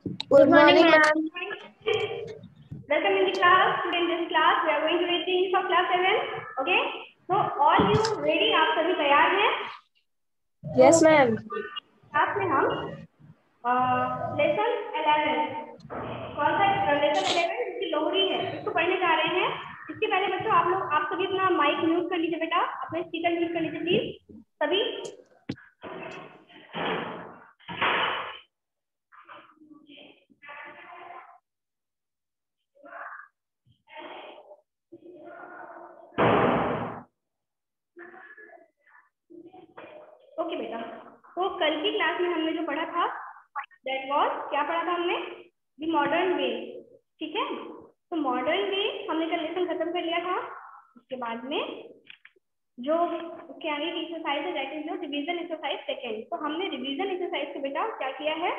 Good morning, ma'am. Welcome in the class. Today in this class, we are going to read things of class 7. Okay. So, all you ready? आप सभी तैयार हैं? Yes, ma'am. Class में हम lesson 11 कौन सा lesson 11 जिसकी लोहड़ी है इसको पढ़ने जा रहे हैं। इसके पहले बच्चों आप सभी अपना माइक म्यूट कर लीजिए बेटा, अपने स्पीकर म्यूट कर लीजिए प्लीज सभी। ओके बेटा, तो कल की क्लास में हमने जो पढ़ा था दैट वाज क्या पढ़ा था हमने? The modern way. ठीक है, तो मॉडर्न वे हमने कल लेसन खत्म कर लिया था। उसके बाद में जो उसके आगे की एक्सरसाइज है दैट इज जो रिवीजन एक्सरसाइज सेकंड। तो हमने रिवीजन एक्सरसाइज को बेटा क्या किया है,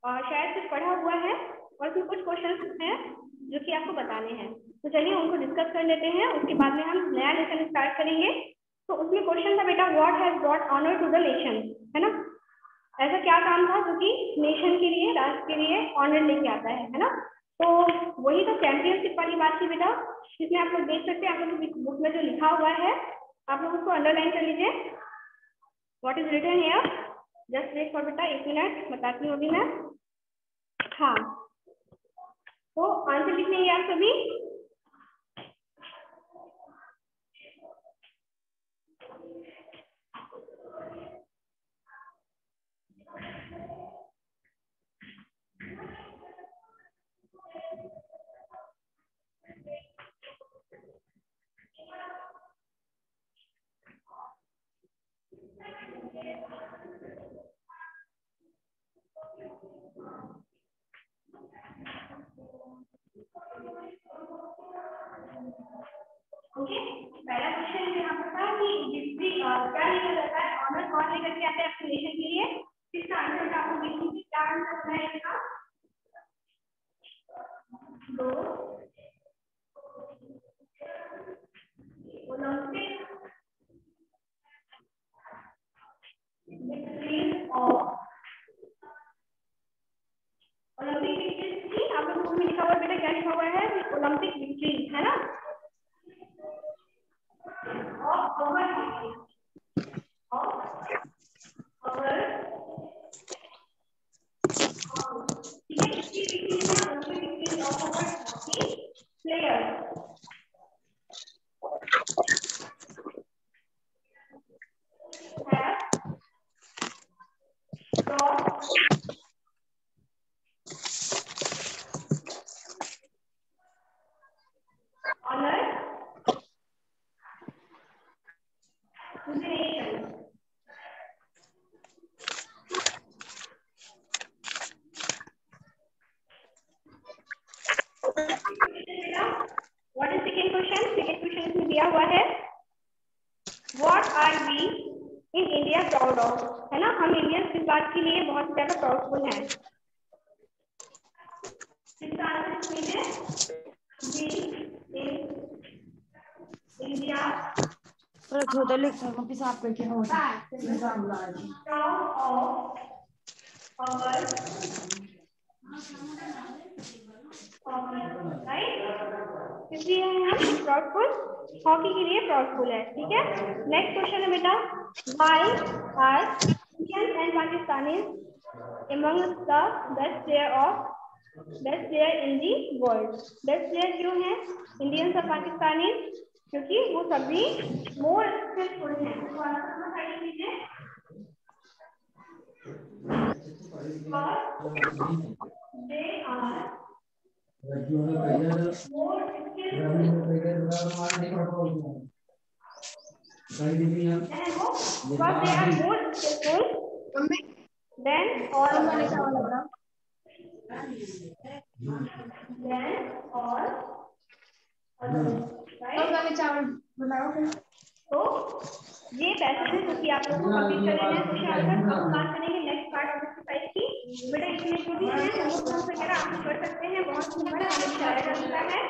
शायद कुछ पढ़ा हुआ है और उसमें कुछ क्वेश्चन हैं जो कि आपको बताने हैं। तो चलिए उनको डिस्कस कर लेते हैं, उसके बाद में हम नया लेसन स्टार्ट करेंगे। तो उसमें क्वेश्चन था बेटा what has brought honour to the nation, है ना? ऐसा क्या काम था जो कि नेशन के लिए, राष्ट्र के लिए ऑनर लेके आता है ना? तो वही तो चैंपियनशिप वाली बात थी बेटा, जिसमें आप लोग देख सकते हैं, आप लोग की बुक में जो लिखा हुआ है आप लोग उसको अंडरलाइन कर लीजिए। What is written here, just wait for बेटा, 1 मिनट बताती हूँ अभी मैं। हाँ, तो आंसर लिखेंगे आप सभी। ओके, पहला क्वेश्चन यहाँ पर था कि हिस्ट्री क्या लिखा जाता है, ऑनर कौन लेकर के आता है अपने नेशन के लिए। इसका आंसर आपको देखिए क्या आंसर है इसका। दो Olympic victories of Olympic victories थी, आप लोगों में लिखा हुआ है बेटा, क्या लिखा हुआ है? ओलंपिक विक्ट्रीज, है ना? Of What is second question? Second question इसमें दिया हुआ है What are we in India proud of, है ना? हम इंडियंस इस बात के लिए बहुत ज्यादा प्राउडफुल हैं। इसका आंसर इसमें है we in India छोटा लिखा कॉपी साफ करके होता proud of our राइट, इसलिए हम प्राउडफुल, हॉकी के लिए प्राउडफुल है। ठीक है, नेक्स्ट क्वेश्चन है बेटा why are Indians and Pakistanis among the best player in the world. Best player क्यों है इंडियंस और पाकिस्तानीज? क्योंकि वो सभी मोर स्किलफुल हैं। तो आंसर साइड लीजिए, they are more skillful than all others. तो ये पैसेज है जो कि आप लोगों को कंप्लीट कर लेना है क्वेश्चन आंसर। हम बात करेंगे नेक्स्ट पार्ट ऑफ एक्सरसाइज की। बेटा इसमें जो भी है नोट्स वगैरह आप कर सकते हैं, बहुत सुंदर हमें दिखाया जा सकता है।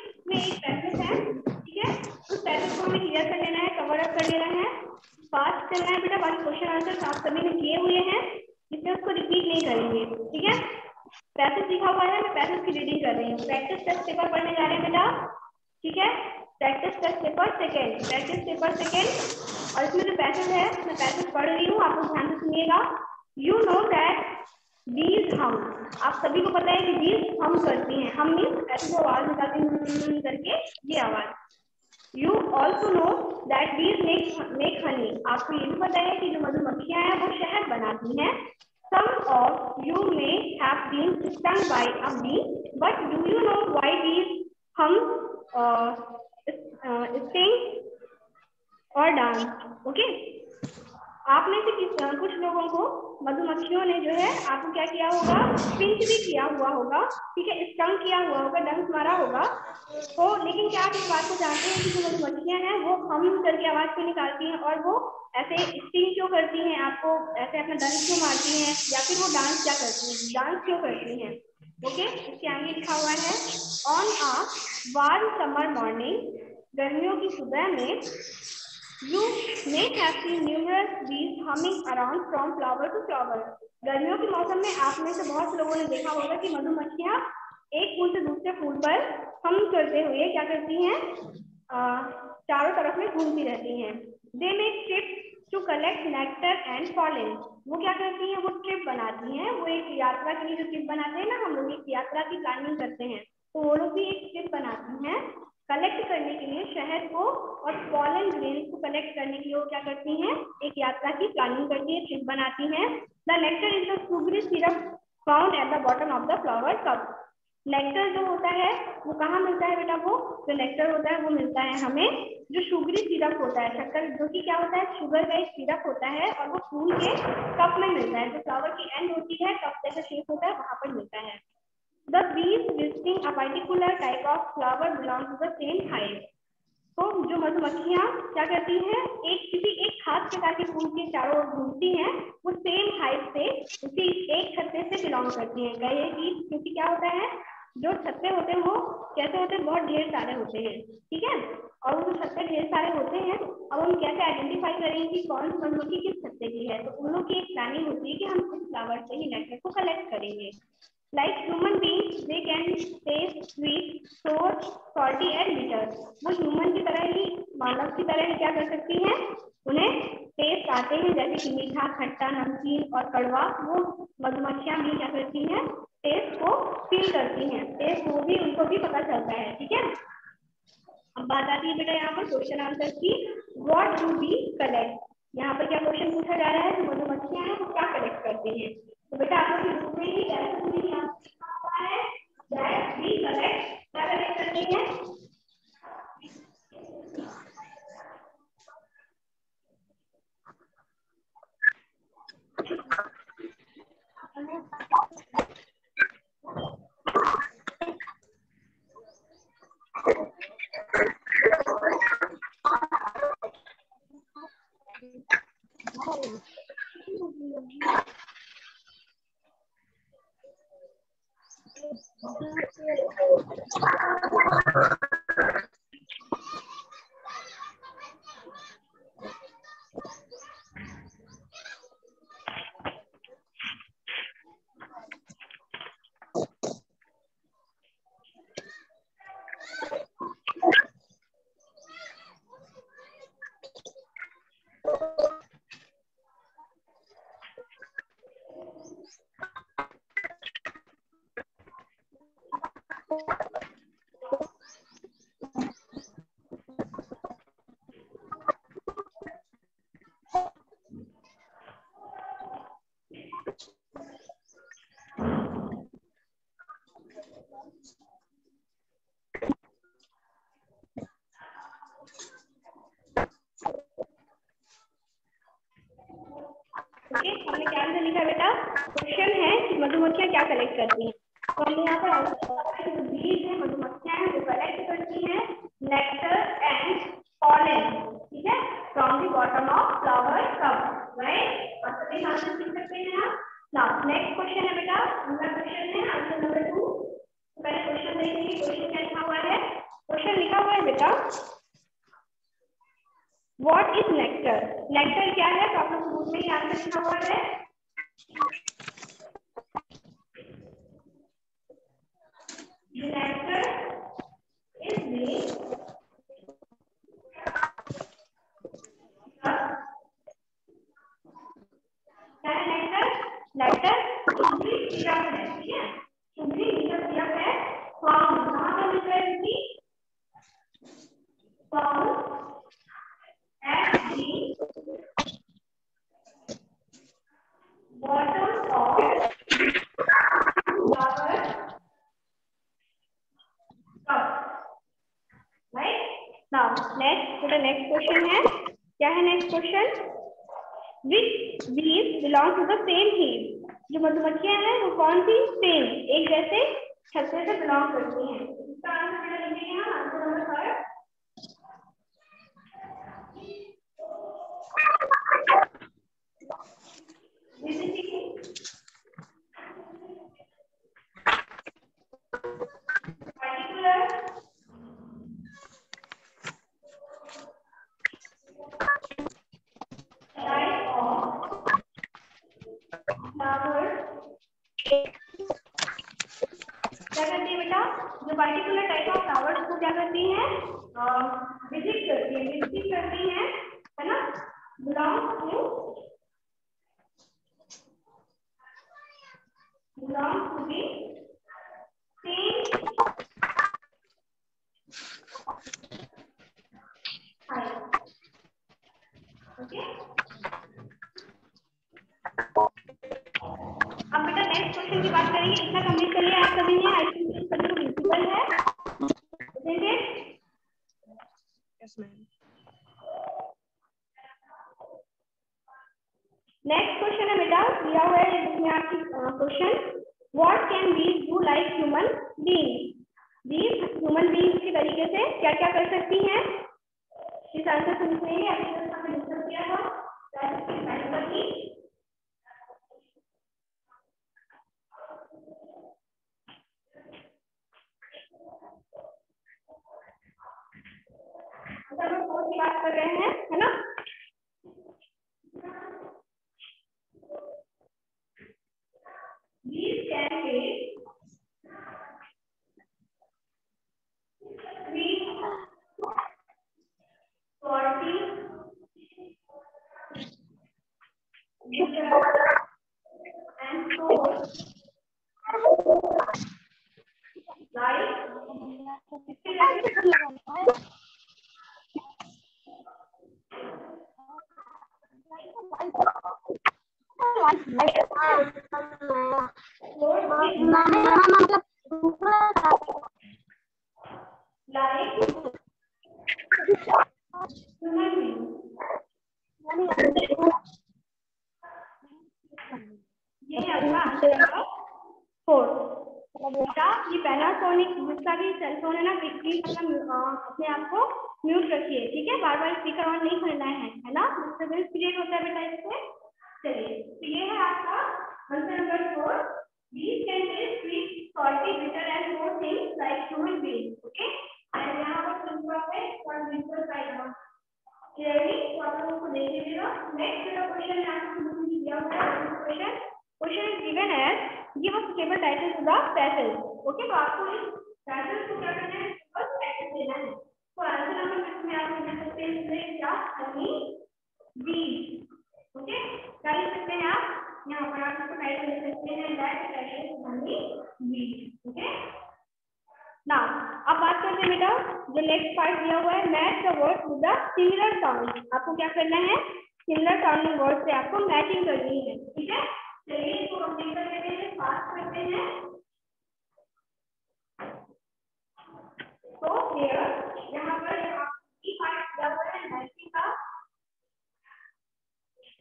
इसमें एक पैसेज है, ठीक है, उस पैसेज को हमें क्लियर कर लेना है, कवर अप कर लेना है। फास्ट चलना है बेटा, बाकी क्वेश्चन आंसर आप सभी ने किए हुए हैं, इसलिए उसको रिपीट नहीं करेंगे, ठीक है। पैसेज लिखा हुआ है, मैं पैसेज की रीडिंग कर रही हूँ। प्रैक्टिस टेस्ट पेपर पढ़ने जा रहे हैं बेटा, ठीक है। Practice test paper second, practice paper second, और इसमें जो पैसेज है मैं पैसेज पढ़ रही हूँ, आप लोग ध्यान से सुनिएगा। यू नो दैट बीज हम, आप सभी को पता है कि बीज हम करती हैं, हम मीन्स ऐसे जो आवाज निकालती हैं करके, ये आवाज। You also know that bees make honey. आपको ये भी पता है कि जो मधुमक्खियां हैं वो शहद बनाती हैं। Some of you may have been stung by a bee, but do you know why bees sting or dance? Okay? आप में से कुछ लोगों को मधुमक्खियों ने जो है आपको क्या किया होगा, पिंच भी किया हुआ होगा, ठीक है, स्टंग किया हुआ होगा, डंक मारा होगा। तो लेकिन क्या आप इस बात को जानते हैं कि जो मधुमक्खियां हैं वो हम करके आवाज क्यों निकालती हैं, और वो ऐसे स्टिंग क्यों करती हैं, आपको ऐसे अपना डंक क्यों मारती हैं, या फिर वो डांस क्या करती हैं, डांस क्यों करती हैं? ओके, इसके आगे लिखा हुआ है on a warm summer morning, गर्मियों की सुबह में, You may have seen numerous bees humming around from flower to flower. गर्मियों के मौसम में आप में से बहुत से लोगों ने देखा होगा कि मधुमक्खियां एक फूल से दूसरे फूल पर हम करते हुए क्या करती हैं, चारों तरफ में घूमती रहती हैं। They make trips to collect nectar and pollen. वो क्या करती हैं, वो ट्रिप बनाती हैं, वो एक यात्रा के लिए जो ट्रिप बनाते हैं ना, हम लोग एक यात्रा की प्लानिंग करते हैं, तो वो लोग भी एक ट्रिप बनाती हैं कलेक्ट करने के लिए शहद को, और पॉलन ग्रेन्स को कलेक्ट करने के लिए वो क्या करती हैं, एक यात्रा की प्लानिंग करती है, ट्रिप बनाती हैं। The nectar is the sugary syrup found at the bottom of the flower cup. Nectar जो होता है वो कहाँ मिलता है बेटा, वो जो नेक्टर होता है वो मिलता है हमें जो शुगरी सिरप होता है, शक्कर जो कि क्या होता है, शुगर का एक सिरप होता है, और वो फूल के कप में मिलता है, जो फ्लावर की एंड होती है, कप जैसा शेप होता है, वहां पर मिलता है। The bees visiting a particular type of flower belong to the same hive. तो जो मधुमक्खियां क्या करती हैं, किसी एक खास प्रकार के फूल के चारों ओर घूमती हैं, वो सेम हाइव से, उसी एक छत्ते से बिलोंग करती हैं। कहिए कि क्योंकि क्या होता है, जो छत्ते होते हैं वो कैसे होते हैं, बहुत ढेर सारे होते हैं, ठीक है, और वो छत्ते ढेर सारे होते हैं। अब हम कैसे आइडेंटिफाई करेंगे कि कौन सी मधुमक्खी किस छत्ते की है, तो उन लोग की एक प्लानिंग होती है कि हम इस फ्लावर से ही नेक्टर को कलेक्ट करेंगे। Like human beings, they can taste sweet, sour, salty and bitter. वो ह्यूमन की तरह ही, मानव की तरह ही क्या कर सकती हैं, उन्हें टेस्ट आते हैं, जैसे कि मीठा, खट्टा, नमकीन और कड़वा। वो मधुमक्खियां भी क्या करती हैं, टेस्ट को फील करती हैं, टेस्ट वो भी उनको भी पता चलता है, ठीक है। अब बात आती है बेटा यहाँ पर क्वेश्चन आंसर की, व्हाट डू बी कलेक्ट। यहाँ पर क्या क्वेश्चन पूछा जा रहा है, जो मधुमक्खियां हैं वो क्या कलेक्ट करती हैं। तो बेटा आप लोग बुक में ही क्या कलेक्ट करती हैं, हमने क्या आंसर लिखा बेटा, क्वेश्चन है कि मधुमक्खियां क्या कलेक्ट करती हैं, तो हमने यहाँ पर जो बीज है मधुमक्खियां हैं वो कलेक्ट करती हैं नेक्टर एंड पॉलन, ठीक है, from the bottom of flower cup, right. और सभी आंसर लिख सकते हैं आप। नाउ नेक्स्ट क्वेश्चन है बेटा, दूसरा क्वेश्चन है आंसर नंबर 2। पहले क्वेश्चन देखिए, क्वेश्चन क्या लिखा हुआ है, क्वेश्चन लिखा हुआ है बेटा, व्हाट इज नेक्टर? नेक्टर क्या है? तो आप लोग बुक में ही आंसर लिखा हुआ है। Nectar is nectar sugary syrup है, ठीक है, शुगरी सिरप है। फाउंड कहाँ पर मिल रहा है? Found at the bottom of flower cup, right? Now next question है, क्या है next question? Which bees belong to the same hive? जो मधुमक्खियां हैं वो कौन सी सेम एक जैसे छत्ते से बिलोंग करती हैं? इसका आंसर बेटा लिखेंगे हम, आंसर नंबर 3। क्या करती है बेटा? जो पर्टिकुलर टाइप ऑफ फ्लावर्स को क्या करती हैं? विजिट करती है, विजिट करती है ना? Belong to the same height. Okay, अब बेटा नेक्स्ट क्वेश्चन की बात करेंगे। इतना कंप्लीट कर लिया आप सभी ने? आई थिंक सभी को प्रिंसिपल है, समझेंगे? Yes ma'am. नेक्स्ट क्वेश्चन है बेटा, दिया हुआ है इसमें आपकी क्वेश्चन, व्हाट कैन बीज डू लाइक ह्यूमन बीइंग? बीज ह्यूमन बीइंग के तरीके से क्या क्या कर सकती हैं? इस आंसर को लिखेंगे, अभी तक हमने डिस्कस किया था। की बात कर रहे हैं, है ना? These can be sweet, salty, bitter, and sour. Right? ये आपका आंसर नंबर 4। ये पैनासोनिक जिसका भी सेलफोन है ना, अपने आप को म्यूट रखिए, ठीक है? बार बार स्पीकर ऑन नहीं करना है ना? डिस्टर्बेंस क्रिएट होता है बेटा इससे। चलिए, तो ये है आपका answer number 4। These can taste sweet, salty, bitter, and more things like human beings. Okay? And यहाँ पर सिंपल है और बिल्कुल राइट है। क्लियरली तो आप लोगों को देख लीजिएगा। नेक्स्ट जो क्वेश्चन है आपको दिया हुआ है, question is given as give a suitable title to the passage. Okay, तो आपको इस पैसेज को क्या करना है? बस टाइटल देना है। तो आंसर नंबर में आप लिख सकते हैं क्या? हनी बीज। ओके, क्या लिख सकते हैं आप? यहाँ पर आप इसको टाइटल लिख सकते हैं दैट टाइटल इज हनी बीज। ओके, नाउ अब बात करते हैं बेटा, जो नेक्स्ट पार्ट दिया हुआ है, match the word with the similar sound. आपको क्या करना है? सिमिलर साउंडिंग वर्ड से आपको मैचिंग करनी है, ठीक है? चलिए इसको कंप्लीट कर लेते हैं, फास्ट करते हैं। तो हियर यहाँ पर आपकी पार्ट दिया हुआ है मैचिंग का,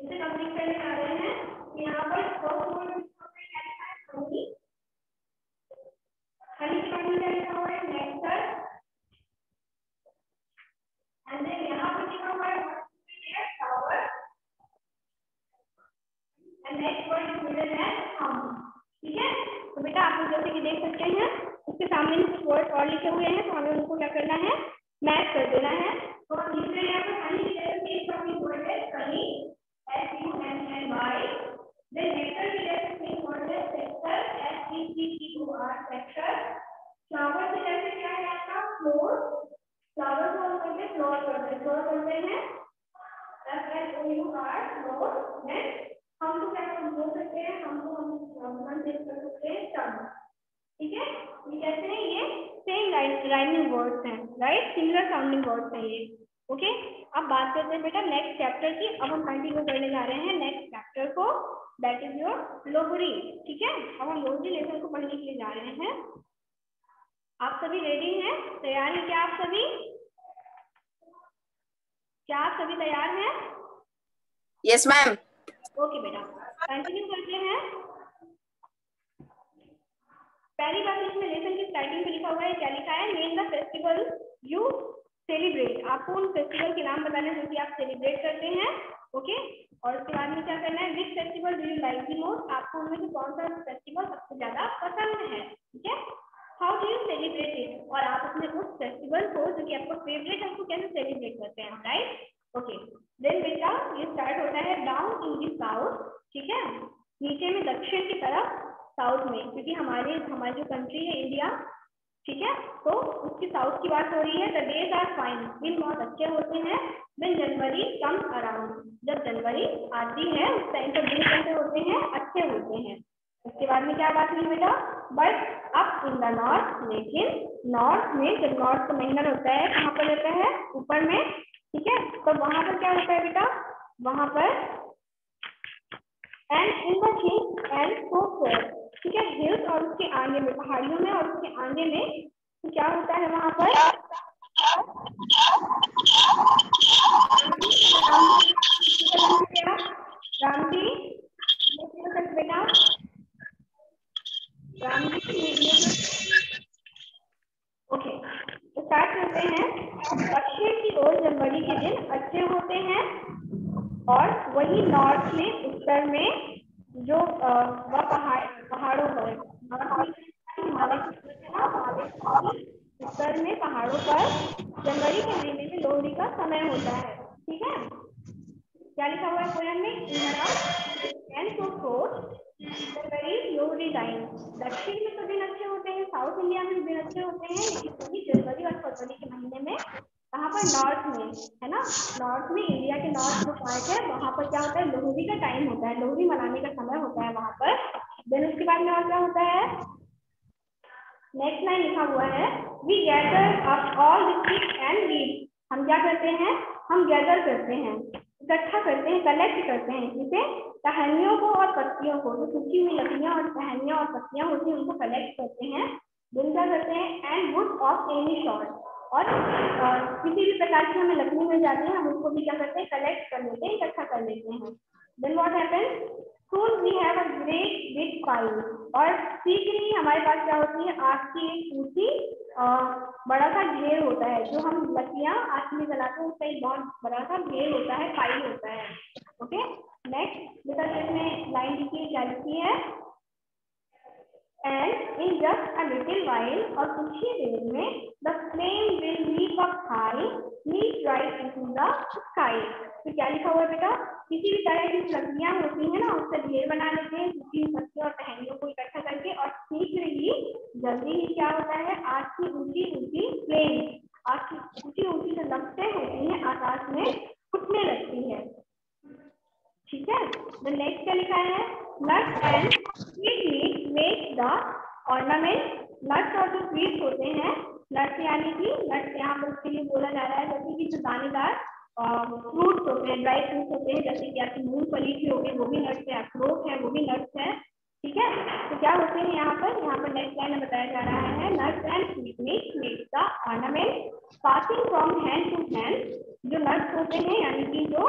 इसे कंप्लीट करने जा रहे हैं। यहाँ पर फर्स्ट वर्ड क्या लिखा है? हनी। हनी के बाद में क्या लिखा हुआ है? नेक्टर। एंड देन यहाँ पर लिखा हुआ है flower. And next word is middle है हम, ठीक है? तो बेटा आप लोग जैसे कि देख सकते हैं उसके सामने कुछ वर्ड और लिखे हुए हैं, तो हमें उनको क्या करना है? मैच कर देना है। तो तीसरे यहाँ पर हनी की जगह पे एक टॉपिक वर्ड है हनी, SUNNY। देन नेक्टर की जगह पे एक वर्ड है सेक्टर, SECTOR सेक्टर। फ्लावर की जगह क्या है आपका फ्लोर, फ्लावर को हम कहते हैं फ्लोर करते हैं, फ्लोर करते हैं FLOUR फ्लोर। देन हम लोग क्या बोल सकते हैं, हमको हम चेक कर सकते हैं टर्म। ठीक है, ये कहते हैं ये सेम राइमिंग वर्ड्स हैं, राइट, सिमिलर साउंडिंग वर्ड्स हैं ये। ओके, अब बात करते हैं बेटा नेक्स्ट चैप्टर की। अब हम कंटिन्यू करने जा रहे हैं नेक्स्ट चैप्टर को, दैट इज योर लोहरी। ठीक है, अब हम लोहरी लेसन को पढ़ने के लिए जा रहे हैं। आप सभी रेडी हैं, तैयार हैं क्या आप सभी? क्या आप सभी तैयार हैं? Yes ma'am. ओके बेटा, कंटिन्यू करते हैं। पहली बात इसमें लेसन की स्टार्टिंग पे लिखा हुआ है, क्या लिखा है, name the festival you celebrate. आपको उन फेस्टिवल के नाम बताने जो कि आप सेलिब्रेट करते हैं। ओके, और उसके बाद में क्या करना है, which festival do you like the most, आपको उनमें से कौन सा फेस्टिवल सबसे ज्यादा पसंद है। ठीक है, how do you celebrate it, और आप अपने उस फेस्टिवल को जो कि आपका फेवरेट है उसको कैसे सेलिब्रेट करते हैं, राइट। ओके, देन बेटा ये स्टार्ट होता है डाउन इन द साउथ। ठीक है, नीचे में दक्षिण की तरफ साउथ में, क्योंकि हमारी जो कंट्री है इंडिया, ठीक है, तो उसकी साउथ की बात हो रही है। द डेज आर फाइन, दिन बहुत अच्छे होते हैं। व्हेन जनवरी कम्स अराउंड, जब जनवरी आती है उस टाइम पर दिन कैसे होते हैं, अच्छे होते हैं। उसके बाद में क्या बात हुई बेटा, but up in the north, लेकिन नॉर्थ में जब नॉर्थ का महीना होता है कहाँ पर रहता है, ऊपर में। ठीक है, तो वहां पर क्या होता है बेटा, वहां पर and in the hills and so fourth. ठीक है, हिल्स और उसके आगे में, पहाड़ियों में और उसके आगे में तो क्या होता है वहां पर, राम जी बेटा, राम जी। ओके, तो स्टार्ट करते हैं। दक्षिण की ओर जनवरी के दिन अच्छे होते हैं, और वही नॉर्थ में, उत्तर में जो वह पहाड़ों पर, उत्तर में पहाड़ों पर जनवरी के महीने में लोहड़ी का समय होता है। ठीक है, क्या लिखा हुआ है पोएम में, जनवरी लोहड़ी टाइम। दक्षिण में तो दिन अच्छे होते हैं, साउथ इंडिया में दिन अच्छे होते हैं, लेकिन वही जनवरी और फरवरी के महीने में कहाँ पर, नॉर्थ में, है ना, नॉर्थ में, इंडिया के नॉर्थ जो पार्ट है वहां पर क्या होता है, लोहड़ी का टाइम होता है, लोहड़ी मनाने का समय होता है वहां पर। देन उसके बाद में और क्या होता है, नेक्स्ट लाइन लिखा हुआ है, we gather up all the sticks and leaves. हम क्या करते हैं, हम गैदर करते हैं, इकट्ठा करते हैं, कलेक्ट करते हैं, जिसे टहनियों को और पत्तियों को, जो सूखी हुई लकड़ियां और टहनियां और पत्तियां होती हैं उनको कलेक्ट करते हैं। दिन क्या करते हैं, and would of any sort, और किसी भी प्रकार की हमें लकड़ी मिल जाती है हम उसको भी क्या करते हैं, कलेक्ट कर लेते हैं, इकट्ठा कर लेते हैं। Then what happens, soon we have a great big fire, और शीघ्र ही हमारे पास क्या होती है, आग की एक ऊंची बड़ा सा ढेर होता है, जो हम लकड़ियां आग में जलाते हैं उसका एक बहुत बड़ा सा ढेर होता है, फाइल होता है। ओके, नेक्स्ट बेटा इसमें लाइन लिखी, क्या लिखी है, and in just a little while, और कुछ ही देर में the flame will leap up high, leap right into the sky। तो क्या लिखा हुआ है बेटा, किसी भी तरह की लकड़ियां होती है ना उससे ढेर बना लेते हैं, सूखी पत्तियों और टहनियों को इकट्ठा करके, और शीघ्र ही जल्दी ही क्या होता है, आग की ऊंची ऊंची फ्लेम, आग की ऊंची ऊंची जो लपटें होती हैं आकाश में उठने लगती है। ठीक है, तो नेक्स्ट क्या लिखा है, nuts and sweetmeat make the ornament. Nuts और जो स्वीट्स होते हैं, नट्स यानी कि नट्स यहाँ पर उसके लिए बोला जा रहा है, जैसे कि जो दानेदार फ्रूट्स होते हैं, ड्राई फ्रूट्स होते हैं, जैसे कि आपकी मूंगफली की हो गई वो भी नट्स है, अखरोट है वो भी नट्स है। ठीक है, तो क्या होते हैं यहाँ पर नेक्स्ट लाइन में बताया जा रहा है, nuts and sweetmeat make the ornament passing from hand to hand. जो नट्स होते हैं यानी कि जो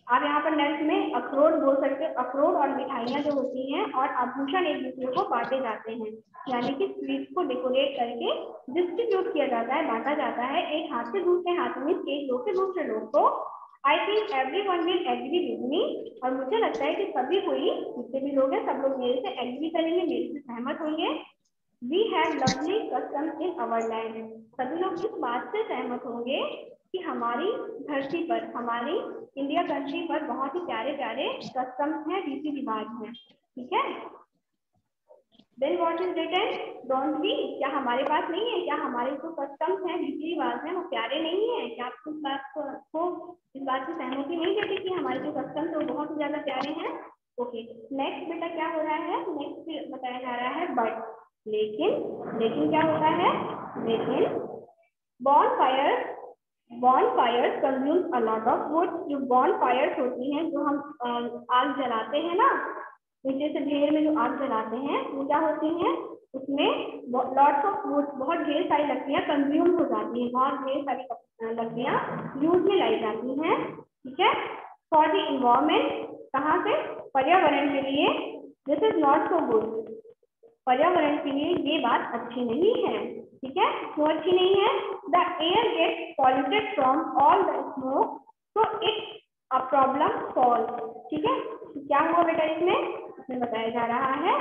आप यहाँ पर नट्स में अखरोट बोल सकते हैं, अखरोट और मिठाइयाँ जो होती हैं और आभूषण एक दूसरे को बांटे जाते हैं, यानी कि स्वीट्स को डेकोरेट करके डिस्ट्रीब्यूट किया जाता है, बांटा जाता है, एक हाथ से दूसरे हाथ में, एक लोग से दूसरे लोग को। I think everyone will agree with me, और मुझे लगता है कि सभी कोई जितने भी लोग हैं सब लोग मेरे से एग्री करेंगे, मेरे से सहमत होंगे। We have lovely customs in our land. सभी लोग इस बात से सहमत होंगे कि हमारी धरती पर, हमारी इंडिया कंट्री पर बहुत ही प्यारे प्यारे कस्टम्स हैं, रीति रिवाज हैं, ठीक है। Then what is written? Don't we? क्या हमारे पास नहीं है? क्या हमारे जो कस्टम्स हैं, रीति रिवाज हैं, वो प्यारे नहीं है? क्या आपको इस बात की सहमति नहीं देती कि हमारे जो कस्टम्स हैं वो बहुत ही ज्यादा प्यारे हैं? ओके, नेक्स्ट बेटा क्या हो रहा है? नेक्स्ट बताया जा रहा है बट, लेकिन क्या होता है? लेकिन bonfires consume a lot of wood। जो bonfires होती हैं, जो हम आग जलाते हैं ना, नीचे से ढेर में जो आग जलाते हैं, वो क्या होती हैं? उसमें लॉट्स ऑफ वुड, बहुत ढेर सारी लकड़ियां कंज्यूम हो जाती हैं, बहुत ढेर सारी लकड़ियां यूज में लाई जाती हैं, ठीक है। फॉर द इन्वायरमेंट, कहाँ से? पर्यावरण के लिए। This is not so good, पर्यावरण के लिए ये बात अच्छी नहीं है, ठीक है। क्यों अच्छी नहीं है? The air gets polluted from all the smoke, so it's a problem solve, ठीक है। क्या हुआ बेटा इसमें बताया जा रहा है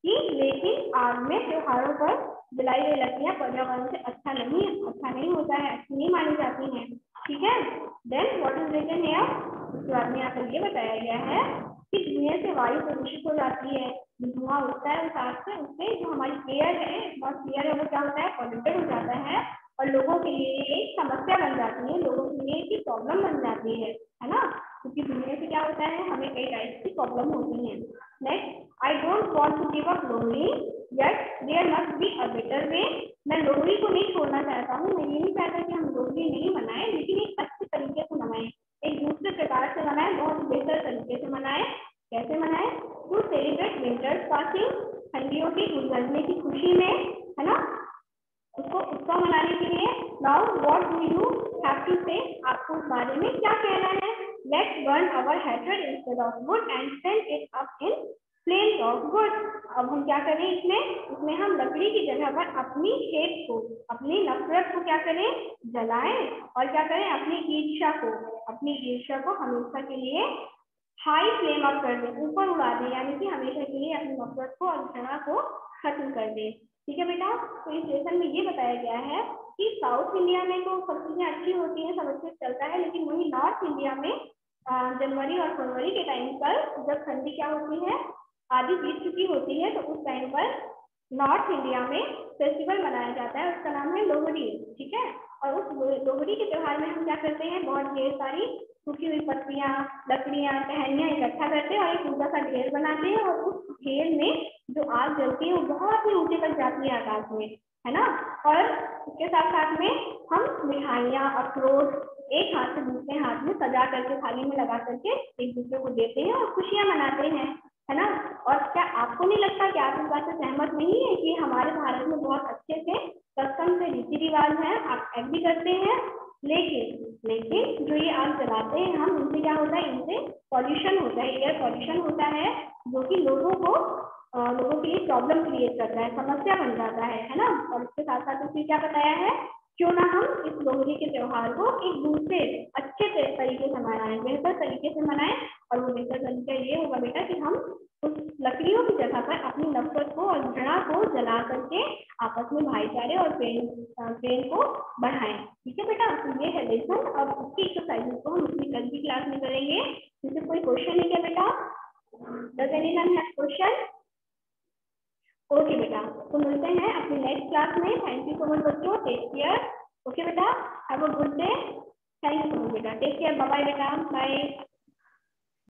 कि लेकिन आग में, त्योहारों पर जलाई गई लकड़ियां पर्यावरण से अच्छा नहीं होता है, अच्छी नहीं मानी जाती हैं, ठीक है। Then what is written here? उसके बाद में यहाँ पर ये बताया गया है कि धुएं से वायु प्रदूषित हो जाती है, धुआं उठता है उस आग से, उससे जो हमारी एयर है, एटमॉस्फेयर है, वो क्या होता है? पॉल्यूटेड हो जाता है, और लोगों के लिए एक समस्या बन जाती है, लोगों के लिए एक प्रॉब्लम बन जाती है ना, क्योंकि दुनिया से क्या होता है, हमें कई टाइप की प्रॉब्लम होती है। Next, I don't want to give up Lohri, yet there must be a better way. मैं लोहड़ी को नहीं छोड़ना चाहता हूँ, मैं ये नहीं चाहता कि हम लोहड़ी नहीं मनाएं, लेकिन एक अच्छे तरीके से मनाएं, एक दूसरे प्रकार से मनाएं, बहुत बेहतर तरीके से मनाएं। कैसे मनाएं? टू सेलिब्रेट विंटर्स पासिंग, ठंडियों की गुजरने की खुशी में, है ना, उसको उत्सव मनाने के लिए। Now what do you have to say? आपको इस बारे में क्या कहना है? Let's burn our hatred instead of wood and send it up in flames of wood. अब हम क्या करें इसमें हम लकड़ी की जगह पर अपनी हेट को, अपनी नफरत को क्या करें? जलाएं, और क्या करें? अपनी ईर्ष्या को हमेशा के लिए हाई फ्लेम अप कर दें, ऊपर उड़ा दें, यानी कि हमेशा के लिए अपनी नफरत को और घृणा को खत्म कर दें, ठीक है बेटा। तो इस लेसन में ये बताया गया है कि साउथ इंडिया में तो सब चीजें अच्छी होती हैं, सब अच्छे चलता है, लेकिन वही नॉर्थ इंडिया में जनवरी और फरवरी के टाइम पर जब ठंडी क्या होती है, आधी बीत चुकी होती है, तो उस टाइम पर नॉर्थ इंडिया में फेस्टिवल मनाया जाता है, उसका नाम है लोहड़ी, ठीक है। और उस लोहड़ी के त्योहार में हम क्या करते हैं? बहुत ढेर सारी सूखी हुई पत्तियां, लकड़ियां, टहनियां इकट्ठा करते हैं और एक ऊंचा सा ढेर बनाते हैं, और उस ढेर में जो आग जलती है वो बहुत ही ऊंचे तक जाती है आकाश में, है ना। और उसके साथ साथ में हम मिठाइयाँ, अखरोट एक हाथ से दूसरे हाथ में सजा करके, थाली में लगा करके एक दूसरे को देते हैं और खुशियां मनाते हैं, है ना। और क्या आपको नहीं लगता कि आप इस बात से सहमत नहीं है कि हमारे भारत में बहुत अच्छे से कस्टम से रीति रिवाज है, आप एग्री करते हैं, लेकिन जो ये आग जलाते हैं हम, इनसे क्या होता है? इनसे पॉल्यूशन होता है, एयर पॉल्यूशन होता है, जो कि लोगों के लिए प्रॉब्लम क्रिएट करता है, समस्या बन जाता है ना। और इसके साथ साथ उसने क्या बताया है? क्यों ना हम इस लोहड़ी के त्योहार को एक दूसरे अच्छे तरीके से मनाएं, बेहतर तरीके से मनाएं। और वो बेहतर तरीका ये होगा बेटा कि हम उस लकड़ियों की जगह पर अपनी नफरत को और घृणा को जला करके आपस में भाईचारे और प्रेम को बढ़ाएं, ठीक है बेटा। तो ये है लेसन। अब उसकी एक्सरसाइजेस को हम अपनी कल की क्लास में करेंगे। जैसे कोई क्वेश्चन है क्या बेटा? Does anyone have question? Okay बेटा, तो मिलते हैं अपनी नेक्स्ट क्लास में। थैंक यू सो मच बच्चों, टेक केयर। ओके बेटा, have a good day. Thank you so much बेटा, टेक केयर, बाय बाय बेटा, बाय।